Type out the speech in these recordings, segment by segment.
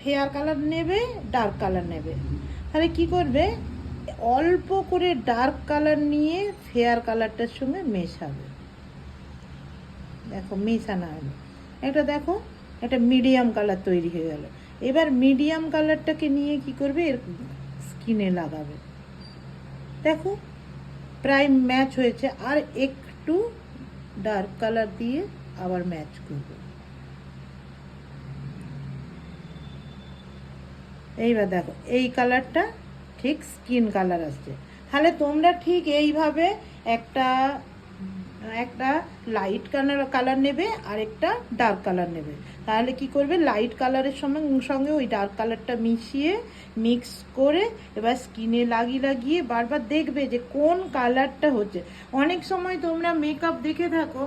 Fair colour নেবে, dark colour নেবে। তাহলে কি করবে, অল্প করে ডার্ক কালার নিয়ে ফেয়ার কালারটার সঙ্গে মেশাবে। দেখো মেশানো হলো, একটা দেখো একটা মিডিয়াম কালার তৈরি হয়ে গেল। এবার মিডিয়াম কালারটাকে নিয়ে কি করবে, এর স্কিনে লাগাবে। দেখো প্রায় ম্যাচ হয়েছে, আর একটু ডার্ক কালার দিয়ে আবার ম্যাচ করবে। এইবার দেখো এই কালারটা ঠিক স্কিন কালার আসছে। তাহলে তোমরা ঠিক এইভাবে একটা একটা লাইট কালার নেবে আর একটা ডার্ক কালার নেবে। তাহলে কি করবে, লাইট কালারের সঙ্গে ওই ডার্ক কালারটা মিশিয়ে মিক্স করে এবার স্কিনে লাগিয়ে বারবার দেখবে যে কোন কালারটা হচ্ছে। অনেক সময় তোমরা মেকআপ দেখে থাকো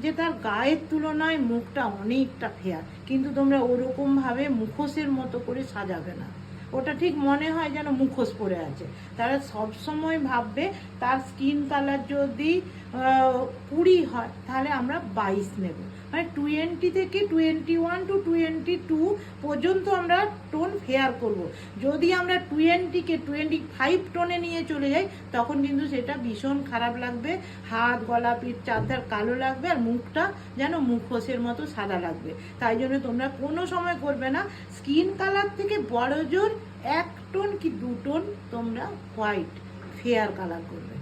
যে তার গায়ের তুলনায় মুখটা অনেকটা ফেয়ার, কিন্তু তোমরা ওরকমভাবে মুখোশের মতো করে সাজাবে না, ওটা ঠিক মনে হয় যেন মুখোশ পরে আছে। তারা সবসময় ভাববে তার স্কিন কালার যদি 20 হয় তাহলে আমরা 22 নেব, মানে 20 থেকে 21 টু 22 পর্যন্ত আমরা টোন ফেয়ার করব। যদি আমরা 20কে 25 টোনে নিয়ে চলে যাই তখন কিন্তু সেটা ভীষণ খারাপ লাগবে, হাত গলা পিঠ চারধার কালো লাগবে আর মুখটা যেন মুখোশের মতো সাদা লাগবে। তাই জন্য তোমরা কোনো সময় করবে না, স্কিন কালার থেকে বড় জোর 1 টোন কি 2 টোন তোমরা হোয়াইট ফেয়ার কালার করবে।